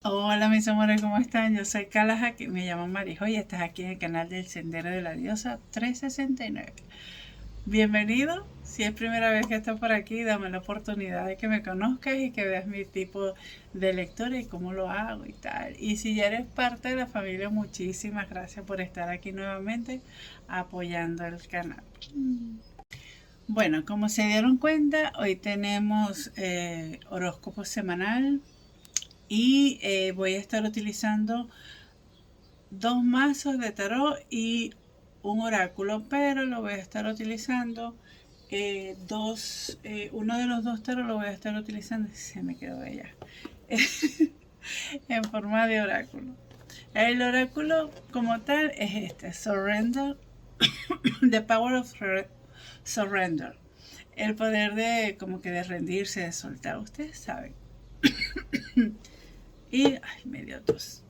Hola mis amores, ¿cómo están? Yo soy Kalaja, que me llamo Marijo y estás aquí en el canal del Sendero de la Diosa 369. Bienvenido, si es primera vez que estás por aquí, dame la oportunidad de que me conozcas y que veas mi tipo de lectura y cómo lo hago y tal. Y si ya eres parte de la familia, muchísimas gracias por estar aquí nuevamente apoyando el canal. Bueno, como se dieron cuenta, hoy tenemos horóscopo semanal y voy a estar utilizando dos mazos de tarot y un oráculo, pero lo voy a estar utilizando uno de los dos tarot lo voy a estar utilizando, se me quedó ella, en forma de oráculo. El oráculo como tal es este, Surrender, The Power of Surrender. El poder de como que de rendirse, de soltar, ustedes saben. Y, ay, medio tos.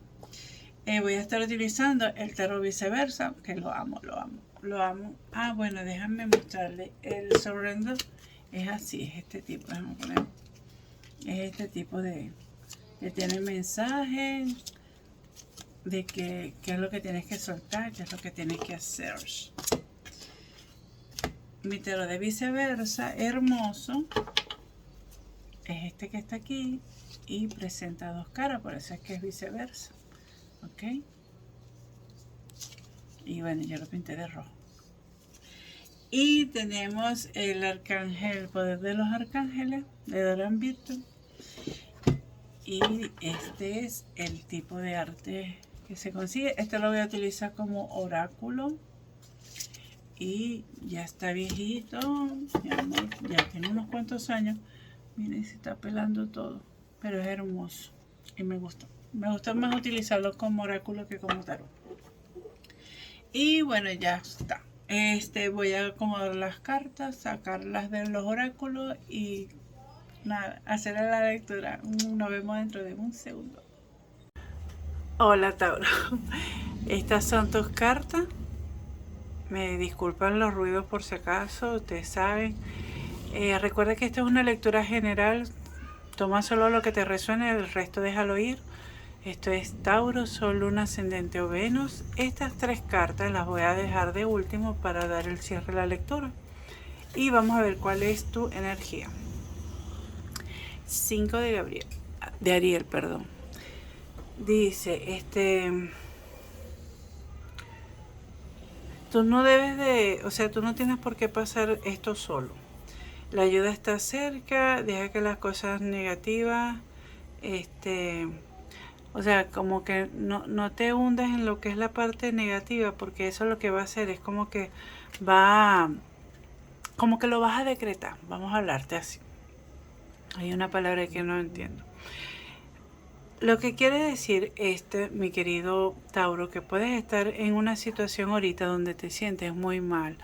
Voy a estar utilizando el tarot viceversa, que lo amo, lo amo, lo amo. Ah, bueno, déjame mostrarle. El surrender es así, es este tipo, déjame poner. Es este tipo que tiene mensaje de qué es lo que tienes que soltar, qué es lo que tienes que hacer. Mi tarot de viceversa, hermoso, es este que está aquí y presenta dos caras, por eso es que es viceversa. ¿Ok? Y bueno, yo lo pinté de rojo. Y tenemos el arcángel, el poder de los arcángeles de Doran Virtue. Y este es el tipo de arte que se consigue. Este lo voy a utilizar como oráculo. Y ya está viejito, mi amor, ya tiene unos cuantos años. Miren, se está pelando todo. Pero es hermoso. Y me gusta. Me gusta más utilizarlo como oráculo que como tarot. Y bueno, ya está. Voy a acomodar las cartas, sacarlas de los oráculos y nada, hacer la lectura. Nos vemos dentro de un segundo. Hola Tauro. Estas son tus cartas. Me disculpan los ruidos por si acaso, ustedes saben. Recuerda que esta es una lectura general. Toma solo lo que te resuene, el resto déjalo ir. Esto es Tauro, Sol, Luna, Ascendente o Venus. Estas tres cartas las voy a dejar de último para dar el cierre de la lectura. Y vamos a ver cuál es tu energía. 5 de Ariel, perdón. Dice, tú no debes de, o sea, tú no tienes por qué pasar esto solo. La ayuda está cerca, deja que las cosas negativas, o sea, como que no te hundas en lo que es la parte negativa, porque eso lo que va a hacer es como que como que lo vas a decretar. Vamos a hablarte así. Hay una palabra que no entiendo. Lo que quiere decir mi querido Tauro, que puedes estar en una situación ahorita donde te sientes muy mal.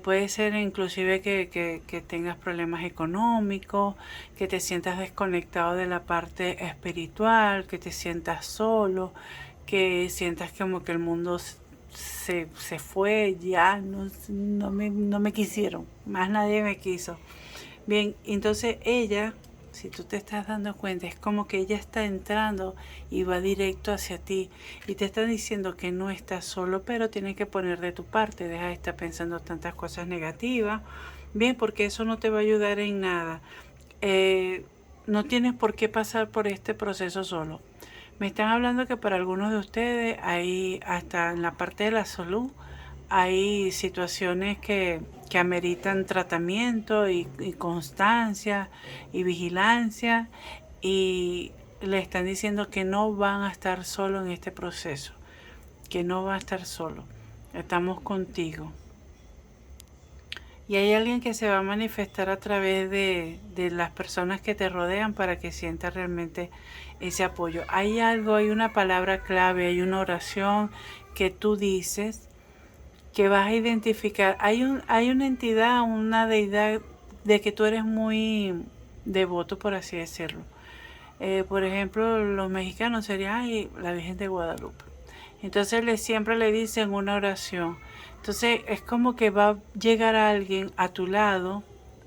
Puede ser inclusive que tengas problemas económicos, que te sientas desconectado de la parte espiritual, que te sientas solo, que sientas como que el mundo se fue, ya no me quisieron, más nadie me quiso. Bien, entonces ella, si tú te estás dando cuenta, es como que ella está entrando y va directo hacia ti y te está diciendo que no estás solo, pero tienes que poner de tu parte, deja de estar pensando tantas cosas negativas, bien, porque eso no te va a ayudar en nada. No tienes por qué pasar por este proceso solo. Me están hablando que para algunos de ustedes, hay hasta en la parte de la salud, hay situaciones que ameritan tratamiento y constancia y vigilancia, y le están diciendo que no van a estar solo en este proceso, que no va a estar solo, estamos contigo. Y hay alguien que se va a manifestar a través de las personas que te rodean para que sientas realmente ese apoyo. Hay algo, hay una palabra clave, hay una oración que tú dices que vas a identificar. Hay una entidad, una deidad de que tú eres muy devoto, por así decirlo. Por ejemplo, los mexicanos serían la Virgen de Guadalupe. Entonces siempre le dicen una oración. Entonces es como que va a llegar alguien a tu lado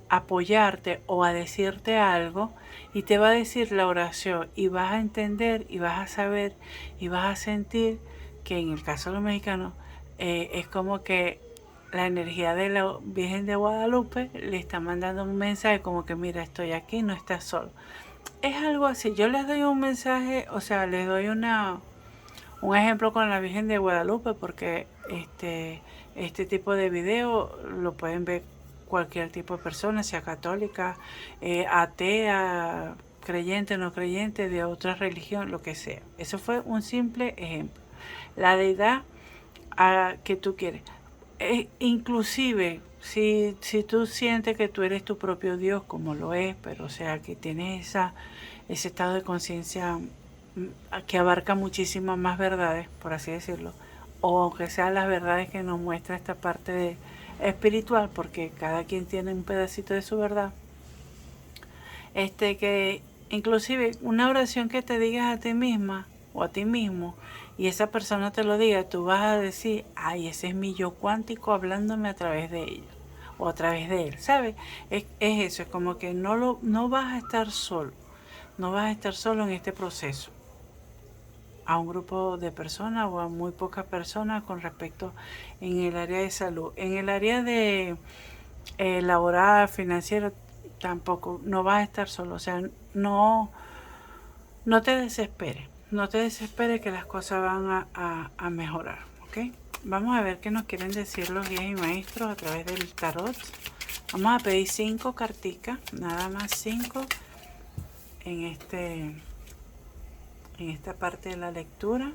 a apoyarte o a decirte algo, y te va a decir la oración y vas a entender y vas a saber y vas a sentir que en el caso de los mexicanos es como que la energía de la Virgen de Guadalupe le está mandando un mensaje como que mira, estoy aquí, no estás solo. Es algo así. Yo les doy un mensaje, o sea, les doy un ejemplo con la Virgen de Guadalupe porque este tipo de video lo pueden ver cualquier tipo de persona, sea católica, atea, creyente, no creyente, de otra religión, lo que sea. Eso fue un simple ejemplo. La deidad que tú quieres. Inclusive, si tú sientes que tú eres tu propio Dios, como lo es, pero o sea, que tienes ese estado de conciencia que abarca muchísimas más verdades, por así decirlo, o aunque sean las verdades que nos muestra esta parte espiritual, porque cada quien tiene un pedacito de su verdad, que inclusive una oración que te digas a ti misma o a ti mismo y esa persona te lo diga, tú vas a decir, ay, ese es mi yo cuántico hablándome a través de ella o a través de él, ¿sabes? Es eso, es como que no vas a estar solo, no vas a estar solo en este proceso a un grupo de personas o a muy pocas personas con respecto en el área de salud. En el área de laboral, financiero, tampoco, no vas a estar solo. O sea, no te desesperes. No te desesperes que las cosas van a mejorar, ¿ok? Vamos a ver qué nos quieren decir los guías y maestros a través del tarot. Vamos a pedir 5 carticas, nada más 5 en esta parte de la lectura.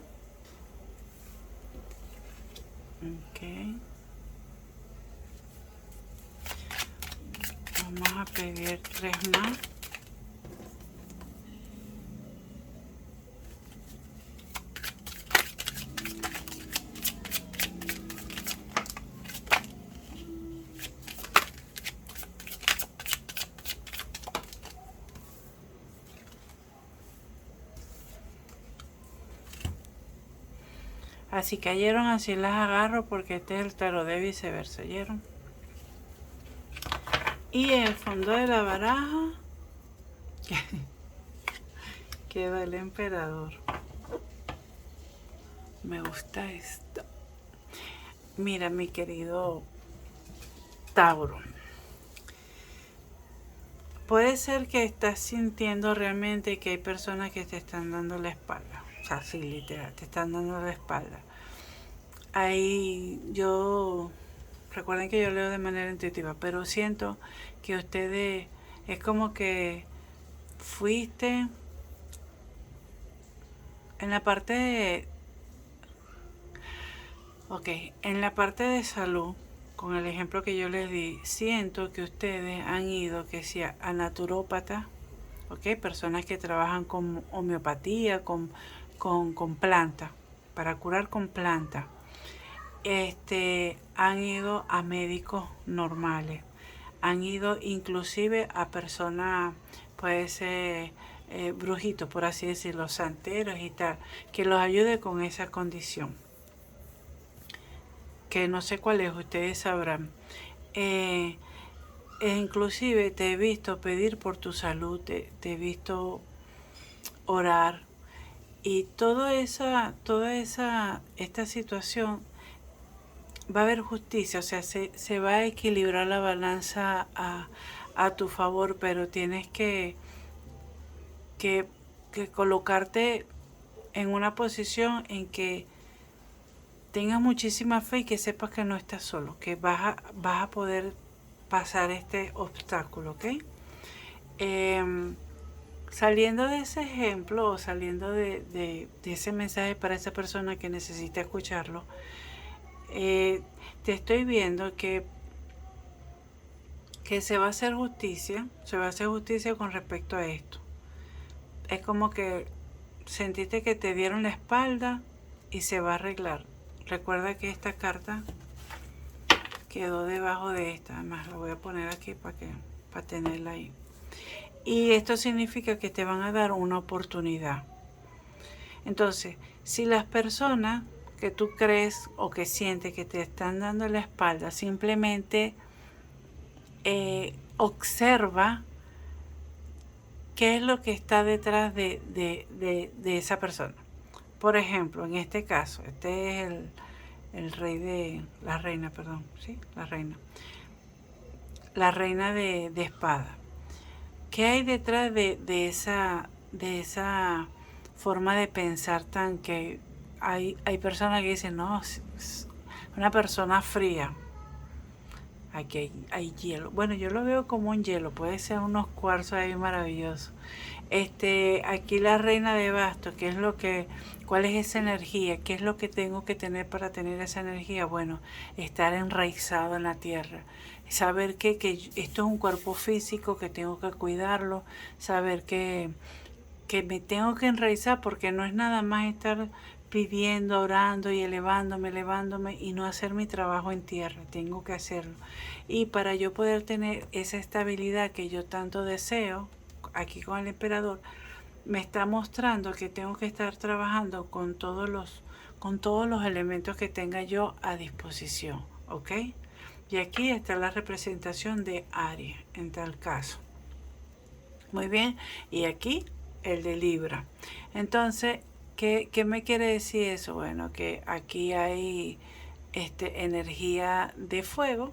Ok. Vamos a pedir 3 más. Así cayeron, así las agarro porque este es el tarot de viceversa, ¿oyeron? Y en el fondo de la baraja queda el emperador. Me gusta esto. Mira, mi querido Tauro. Puede ser que estás sintiendo realmente que hay personas que te están dando la espalda. O sea, sí, literal, te están dando la espalda. Ahí recuerden que yo leo de manera intuitiva, pero siento que ustedes, es como que fuiste en la parte de, en la parte de salud, con el ejemplo que yo les di, siento que ustedes han ido, que sea a naturópata, personas que trabajan con homeopatía, con plantas, para curar con plantas. Han ido a médicos normales, han ido inclusive a personas, puede ser brujitos, por así decirlo, santeros y tal, que los ayude con esa condición. Que no sé cuál es, ustedes sabrán. Inclusive te he visto pedir por tu salud, te he visto orar y esta situación va a haber justicia, o sea, se va a equilibrar la balanza a tu favor, pero tienes que colocarte en una posición en que tengas muchísima fe y que sepas que no estás solo, que vas a poder pasar este obstáculo, ¿ok? Saliendo de ese ejemplo o saliendo de ese mensaje para esa persona que necesita escucharlo, te estoy viendo que se va a hacer justicia, con respecto a esto. Es como que sentiste que te dieron la espalda y se va a arreglar. Recuerda que esta carta quedó debajo de esta, además la voy a poner aquí para tenerla ahí. Y esto significa que te van a dar una oportunidad. Entonces, si las personas que tú crees o que sientes que te están dando la espalda, simplemente observa qué es lo que está detrás de esa persona. Por ejemplo, en este caso, este es el rey de la reina, perdón, sí, la reina de espada. ¿Qué hay detrás de esa forma de pensar tan que hay personas que dicen, no, es una persona fría? Aquí hay hielo. Bueno, yo lo veo como un hielo, puede ser unos cuarzos ahí maravillosos. Aquí la reina de bastos, ¿qué es lo que, cuál es esa energía? ¿Qué es lo que tengo que tener para tener esa energía? Bueno, estar enraizado en la tierra. Saber que esto es un cuerpo físico, que tengo que cuidarlo. Saber que me tengo que enraizar porque no es nada más estar pidiendo, orando y elevándome y no hacer mi trabajo en tierra. Tengo que hacerlo. Y para yo poder tener esa estabilidad que yo tanto deseo, aquí con el emperador, me está mostrando que tengo que estar trabajando con todos los elementos que tenga yo a disposición, ¿ok? Y aquí está la representación de Aries en tal caso. Muy bien, y aquí el de Libra. Entonces, ¿qué me quiere decir eso? Bueno, que aquí hay energía de fuego,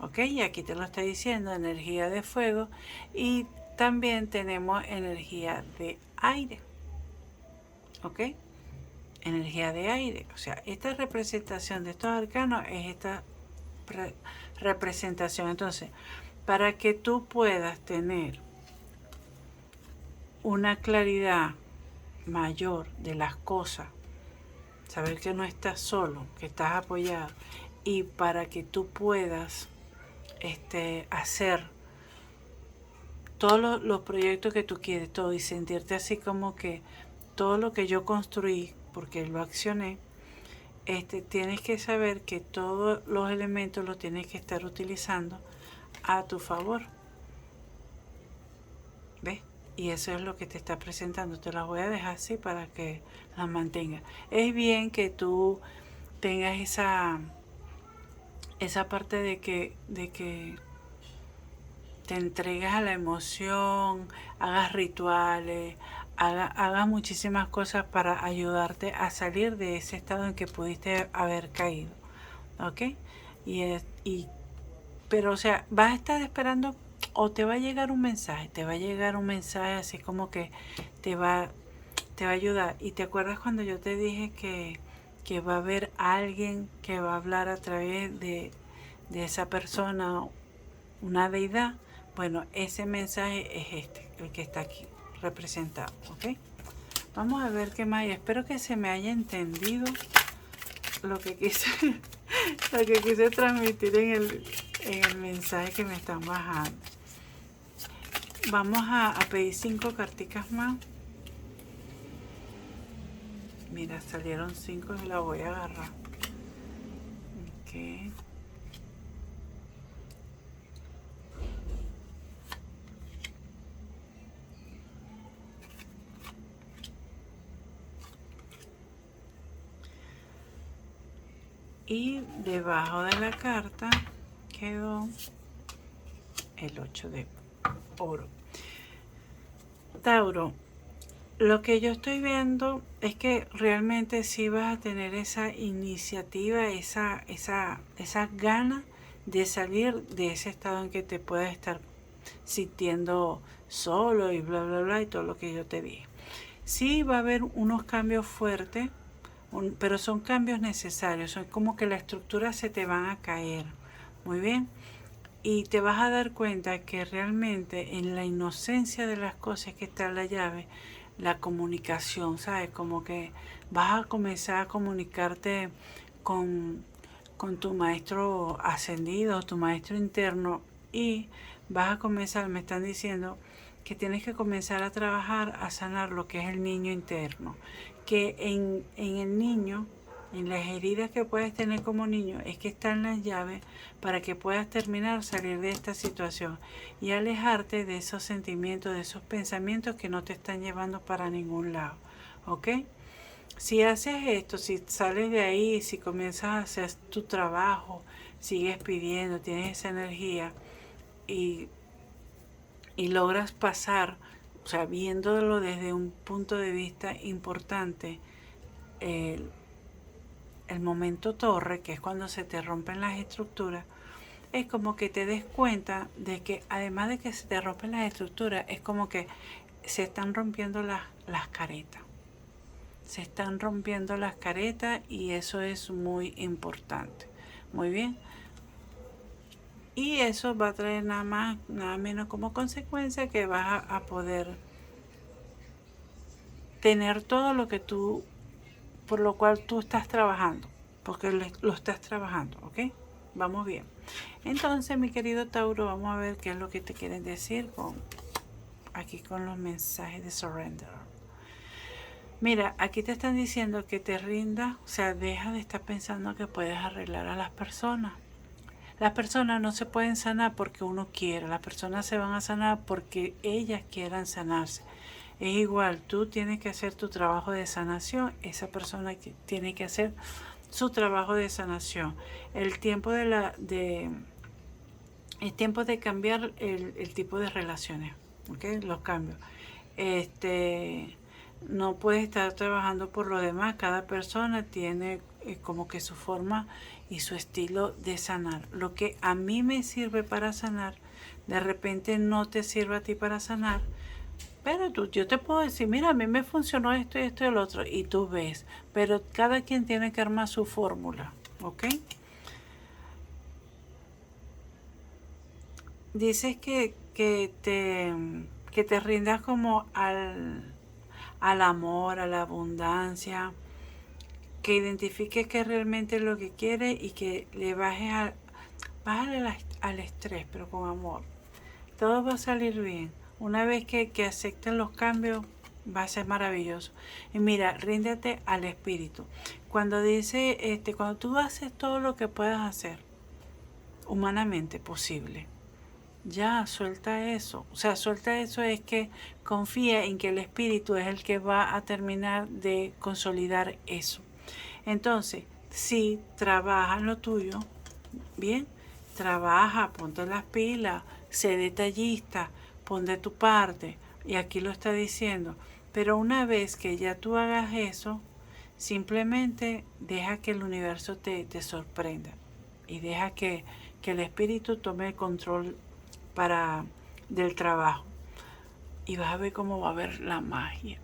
¿ok? Y aquí te lo está diciendo, energía de fuego. Y también tenemos energía de aire, ¿ok? Energía de aire. O sea, esta representación de estos arcanos es esta representación. Entonces, para que tú puedas tener una claridad mayor de las cosas, saber que no estás solo, que estás apoyado, y para que tú puedas hacer todos los proyectos que tú quieres, todo, y sentirte así como que todo lo que yo construí, porque lo accioné, tienes que saber que todos los elementos los tienes que estar utilizando a tu favor. ¿Ves? Y eso es lo que te está presentando. Te las voy a dejar así para que las mantengas. Es bien que tú tengas esa parte de que te entregas a la emoción, hagas rituales, hagas muchísimas cosas para ayudarte a salir de ese estado en que pudiste haber caído. ¿Ok? Pero, o sea, vas a estar esperando o te va a llegar un mensaje, así como que te va, te va a ayudar. Y te acuerdas cuando yo te dije que va a haber alguien que va a hablar a través de esa persona, una deidad. Bueno, ese mensaje es el que está aquí representado, ¿ok? Vamos a ver qué más. Espero que se me haya entendido lo que quise, lo que quise transmitir en el mensaje que me están bajando. Vamos a pedir 5 carticas más. Mira, salieron 5 y la voy a agarrar. Ok. Y debajo de la carta quedó el 8 de oro. Tauro, lo que yo estoy viendo es que realmente sí vas a tener esa iniciativa, esas ganas de salir de ese estado en que te puedes estar sintiendo solo y bla, bla, bla, y todo lo que yo te dije. Sí va a haber unos cambios fuertes, pero son cambios necesarios, son como que la estructura se te van a caer. Muy bien. Y te vas a dar cuenta que realmente en la inocencia de las cosas que está la llave, la comunicación, ¿sabes? Como que vas a comenzar a comunicarte con tu maestro ascendido, tu maestro interno, y vas a comenzar, me están diciendo, que tienes que comenzar a trabajar, a sanar lo que es el niño interno. Que en el niño, en las heridas que puedes tener como niño, es que están las llaves para que puedas terminar, salir de esta situación y alejarte de esos sentimientos, de esos pensamientos que no te están llevando para ningún lado. ¿Ok? Si haces esto, si sales de ahí, si comienzas a hacer tu trabajo, sigues pidiendo, tienes esa energía y logras pasar o sea, viéndolo desde un punto de vista importante, el, el momento torre, que es cuando se te rompen las estructuras, es como que te des cuenta de que además de que se te rompen las estructuras, es como que se están rompiendo las caretas. Se están rompiendo las caretas y eso es muy importante. Muy bien. Y eso va a traer nada más, nada menos como consecuencia que vas a poder tener todo lo que tú, por lo cual tú estás trabajando, porque lo estás trabajando, ¿ok? Vamos bien. Entonces, mi querido Tauro, vamos a ver qué es lo que te quieren decir aquí con los mensajes de surrender. Mira, aquí te están diciendo que te rindas, o sea, deja de estar pensando que puedes arreglar a las personas. Las personas no se pueden sanar porque uno quiera, las personas se van a sanar porque ellas quieran sanarse. Es igual, tú tienes que hacer tu trabajo de sanación, esa persona tiene que hacer su trabajo de sanación. El tiempo es tiempo de cambiar el tipo de relaciones, ¿ok? Los cambios. No puedes estar trabajando por lo demás. Cada persona tiene como que su forma y su estilo de sanar. Lo que a mí me sirve para sanar, de repente no te sirve a ti para sanar. Pero yo te puedo decir, mira, a mí me funcionó esto y esto y el otro. Y tú ves. Pero cada quien tiene que armar su fórmula, ¿ok? Dices que te rindas como al amor, a la abundancia, que identifiques que realmente es lo que quieres y que le bájale al estrés, pero con amor. Todo va a salir bien. Una vez que acepten los cambios, va a ser maravilloso. Y mira, ríndete al espíritu. Cuando dice, cuando tú haces todo lo que puedas hacer, humanamente posible, ya, suelta eso. O sea, suelta eso es que confía en que el espíritu es el que va a terminar de consolidar eso. Entonces, si trabaja lo tuyo, bien, trabaja, ponte las pilas, sé detallista, pon de tu parte. Y aquí lo está diciendo. Pero una vez que ya tú hagas eso, simplemente deja que el universo te sorprenda. Y deja que el espíritu tome el control del trabajo y vas a ver cómo va a haber la magia.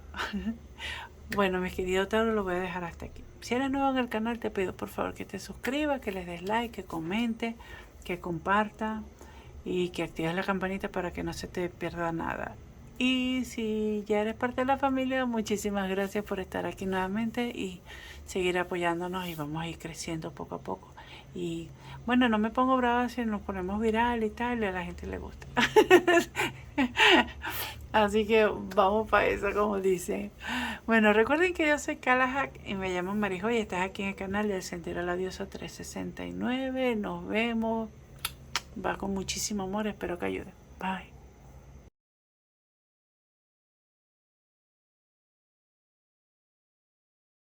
Bueno, mis queridos Tauro, lo voy a dejar hasta aquí. Si eres nuevo en el canal, te pido por favor que te suscribas, que les des like, que comente, que comparta y que actives la campanita para que no se te pierda nada. Y si ya eres parte de la familia, muchísimas gracias por estar aquí nuevamente y seguir apoyándonos y vamos a ir creciendo poco a poco. Y bueno, no me pongo brava si nos ponemos viral y tal, y a la gente le gusta. Así que vamos para eso, como dicen. Bueno, recuerden que yo soy Kalahak y me llamo Marijo y estás aquí en el canal del Sendero a la Diosa 369. Nos vemos. Va con muchísimo amor, espero que ayude. Bye.